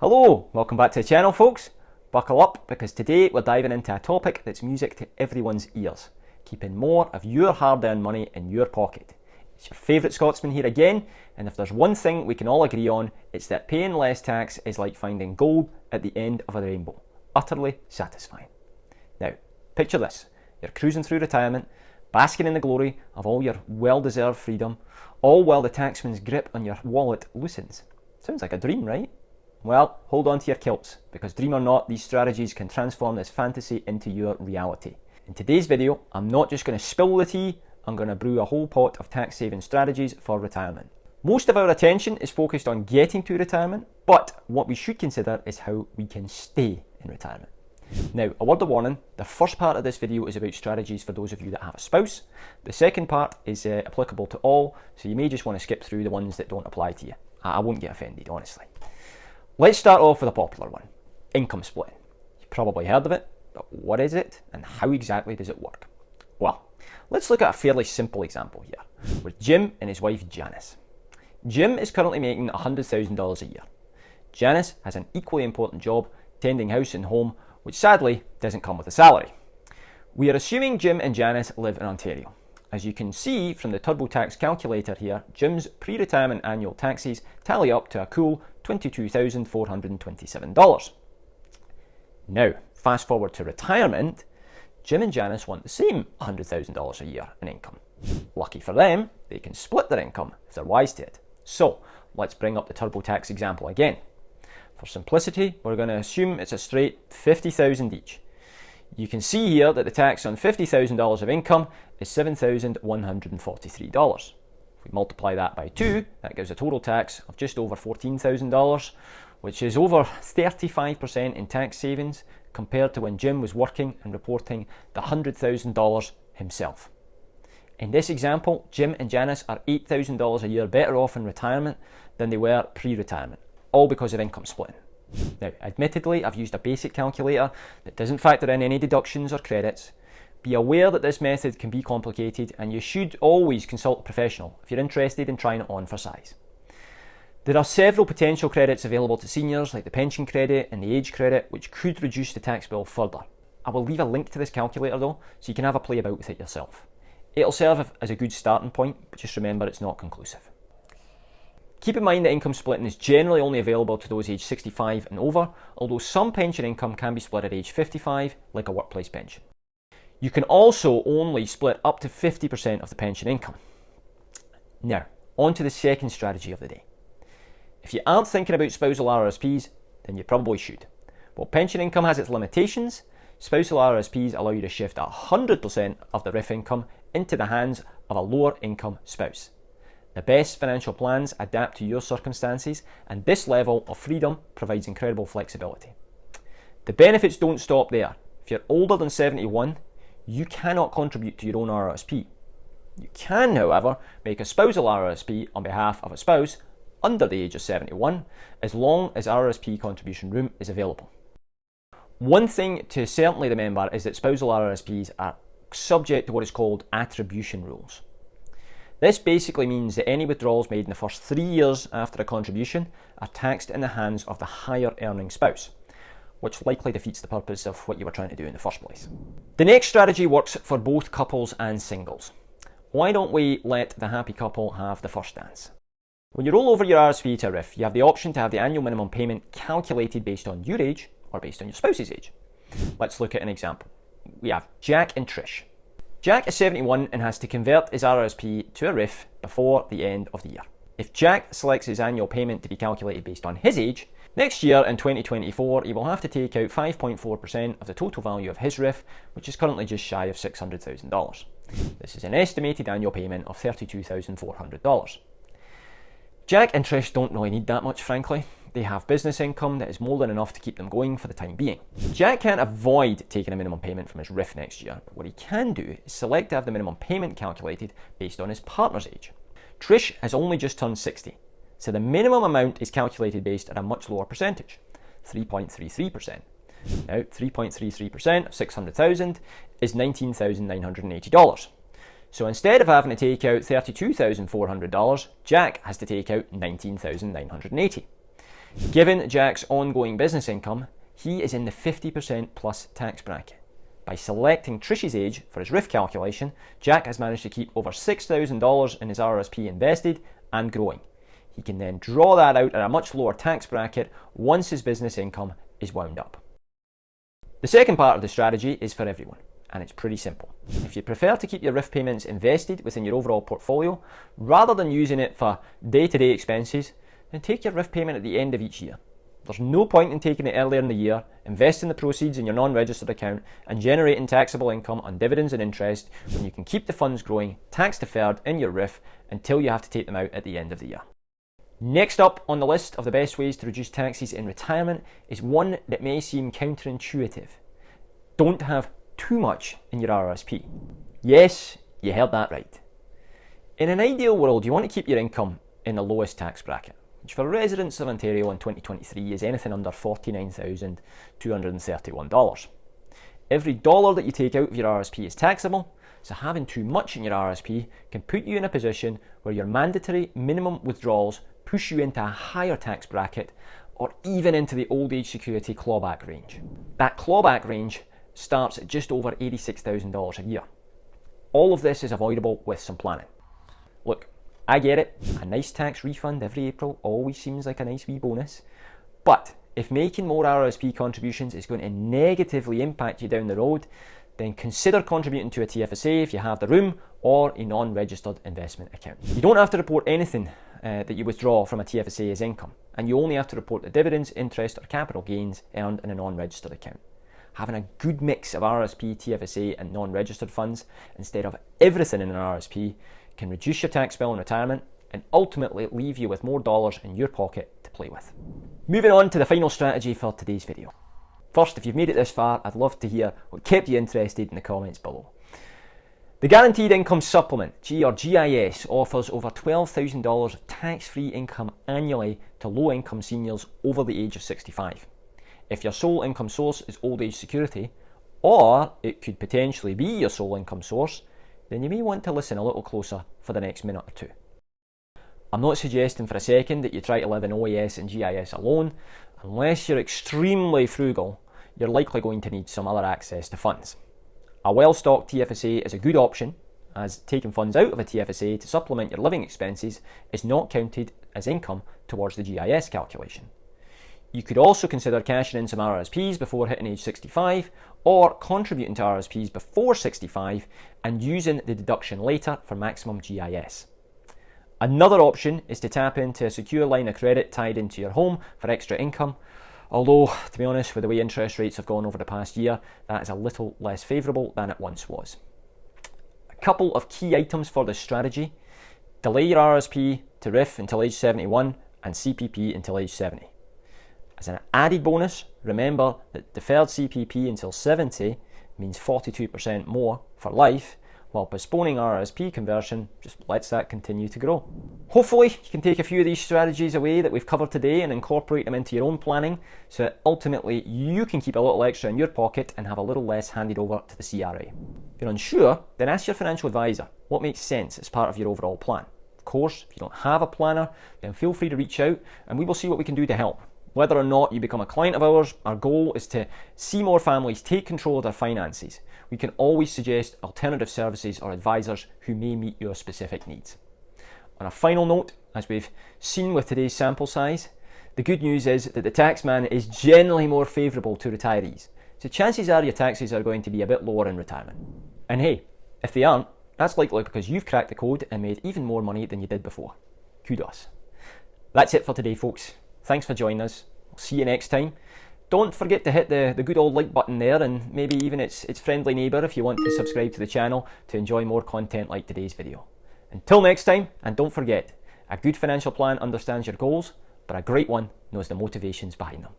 Hello, welcome back to the channel folks. Buckle up because today we're diving into a topic that's music to everyone's ears. Keeping more of your hard-earned money in your pocket. It's your favourite Scotsman here again, and if there's one thing we can all agree on, it's that paying less tax is like finding gold at the end of a rainbow. Utterly satisfying. Now, picture this. You're cruising through retirement, basking in the glory of all your well-deserved freedom, all while the taxman's grip on your wallet loosens. Sounds like a dream, right? Well, hold on to your kilts, because dream or not, these strategies can transform this fantasy into your reality. In today's video, I'm not just going to spill the tea, I'm going to brew a whole pot of tax saving strategies for retirement. Most of our attention is focused on getting to retirement, but what we should consider is how we can stay in retirement. Now, a word of warning, the first part of this video is about strategies for those of you that have a spouse. The second part is applicable to all, so you may just want to skip through the ones that don't apply to you. I won't get offended, honestly. Let's start off with a popular one, income splitting. You've probably heard of it, but what is it and how exactly does it work? Well, let's look at a fairly simple example here with Jim and his wife Janice. Jim is currently making $100,000 a year. Janice has an equally important job, tending house and home, which sadly doesn't come with a salary. We are assuming Jim and Janice live in Ontario. As you can see from the TurboTax calculator here, Jim's pre-retirement annual taxes tally up to a cool $22,427. Now, fast forward to retirement, Jim and Janice want the same $100,000 a year in income. Lucky for them, they can split their income if they're wise to it. So, let's bring up the TurboTax example again. For simplicity, we're going to assume it's a straight $50,000 each. You can see here that the tax on $50,000 of income is $7,143. If we multiply that by 2, that gives a total tax of just over $14,000, which is over 35% in tax savings compared to when Jim was working and reporting the $100,000 himself. In this example, Jim and Janice are $8,000 a year better off in retirement than they were pre-retirement, all because of income splitting. Now, admittedly, I've used a basic calculator that doesn't factor in any deductions or credits. Be aware that this method can be complicated and you should always consult a professional if you're interested in trying it on for size. There are several potential credits available to seniors, like the pension credit and the age credit, which could reduce the tax bill further. I will leave a link to this calculator though, so you can have a play about with it yourself. It'll serve as a good starting point, but just remember it's not conclusive. Keep in mind that income splitting is generally only available to those aged 65 and over, although some pension income can be split at age 55, like a workplace pension. You can also only split up to 50% of the pension income. Now, on to the second strategy of the day. If you aren't thinking about spousal RRSPs, then you probably should. While pension income has its limitations, spousal RRSPs allow you to shift 100% of the RIF income into the hands of a lower income spouse. The best financial plans adapt to your circumstances, and this level of freedom provides incredible flexibility. The benefits don't stop there. If you're older than 71, you cannot contribute to your own RRSP. You can, however, make a spousal RRSP on behalf of a spouse under the age of 71, as long as RRSP contribution room is available. One thing to certainly remember is that spousal RRSPs are subject to what is called attribution rules. This basically means that any withdrawals made in the first 3 years after a contribution are taxed in the hands of the higher earning spouse, which likely defeats the purpose of what you were trying to do in the first place. The next strategy works for both couples and singles. Why don't we let the happy couple have the first dance? When you roll over your RSP to a RIF, you have the option to have the annual minimum payment calculated based on your age or based on your spouse's age. Let's look at an example. We have Jack and Trish. Jack is 71 and has to convert his RRSP to a RIF before the end of the year. If Jack selects his annual payment to be calculated based on his age, next year in 2024 he will have to take out 5.4% of the total value of his RIF, which is currently just shy of $600,000. This is an estimated annual payment of $32,400. Jack and Trish don't really need that much, frankly. They have business income that is more than enough to keep them going for the time being. Jack can't avoid taking a minimum payment from his RIF next year, but what he can do is select to have the minimum payment calculated based on his partner's age. Trish has only just turned 60, so the minimum amount is calculated based at a much lower percentage, 3.33%. Now, 3.33% of $600,000 is $19,980. So instead of having to take out $32,400, Jack has to take out $19,980. Given Jack's ongoing business income, he is in the 50% plus tax bracket. By selecting Trish's age for his RIF calculation, Jack has managed to keep over $6,000 in his RRSP invested and growing. He can then draw that out at a much lower tax bracket once his business income is wound up. The second part of the strategy is for everyone, and it's pretty simple. If you prefer to keep your RIF payments invested within your overall portfolio, rather than using it for day-to-day expenses, then take your RIF payment at the end of each year. There's no point in taking it earlier in the year, investing the proceeds in your non-registered account and generating taxable income on dividends and interest when you can keep the funds growing tax-deferred in your RIF until you have to take them out at the end of the year. Next up on the list of the best ways to reduce taxes in retirement is one that may seem counterintuitive. Don't have too much in your RRSP. Yes, you heard that right. In an ideal world, you want to keep your income in the lowest tax bracket, which for residents of Ontario in 2023 is anything under $49,231. Every dollar that you take out of your RRSP is taxable, so having too much in your RRSP can put you in a position where your mandatory minimum withdrawals push you into a higher tax bracket or even into the old age security clawback range. That clawback range starts at just over $86,000 a year. All of this is avoidable with some planning. Look, I get it, a nice tax refund every April always seems like a nice wee bonus, but if making more RRSP contributions is going to negatively impact you down the road, then consider contributing to a TFSA if you have the room, or a non-registered investment account. You don't have to report anything that you withdraw from a TFSA as income, and you only have to report the dividends, interest or capital gains earned in a non-registered account. Having a good mix of RRSP, TFSA and non-registered funds instead of everything in an RRSP can reduce your tax bill in retirement and ultimately leave you with more dollars in your pocket to play with. Moving on to the final strategy for today's video. First, if you've made it this far, I'd love to hear what kept you interested in the comments below. The Guaranteed Income Supplement, GIS, offers over $12,000 of tax-free income annually to low-income seniors over the age of 65. If your sole income source is old age security, or it could potentially be your sole income source, then you may want to listen a little closer for the next minute or two. I'm not suggesting for a second that you try to live in OAS and GIS alone. Unless you're extremely frugal, you're likely going to need some other access to funds. A well-stocked TFSA is a good option, as taking funds out of a TFSA to supplement your living expenses is not counted as income towards the GIS calculation. You could also consider cashing in some RRSPs before hitting age 65, or contributing to RRSPs before 65 and using the deduction later for maximum GIS. Another option is to tap into a secure line of credit tied into your home for extra income, although, to be honest, with the way interest rates have gone over the past year, that is a little less favourable than it once was. A couple of key items for this strategy: delay your RRSP to RIF until age 71 and CPP until age 70. As an added bonus, remember that deferred CPP until 70 means 42% more for life, while postponing RRSP conversion just lets that continue to grow. Hopefully you can take a few of these strategies away that we've covered today and incorporate them into your own planning, so that ultimately you can keep a little extra in your pocket and have a little less handed over to the CRA. If you're unsure, then ask your financial advisor what makes sense as part of your overall plan. Of course, if you don't have a planner, then feel free to reach out and we will see what we can do to help. Whether or not you become a client of ours, our goal is to see more families take control of their finances. We can always suggest alternative services or advisors who may meet your specific needs. On a final note, as we've seen with today's sample size, the good news is that the taxman is generally more favourable to retirees. So chances are your taxes are going to be a bit lower in retirement. And hey, if they aren't, that's likely because you've cracked the code and made even more money than you did before. Kudos. That's it for today, folks. Thanks for joining us. We'll see you next time. Don't forget to hit the good old like button there, and maybe even its friendly neighbour if you want to subscribe to the channel to enjoy more content like today's video. Until next time, and don't forget, a good financial plan understands your goals, but a great one knows the motivations behind them.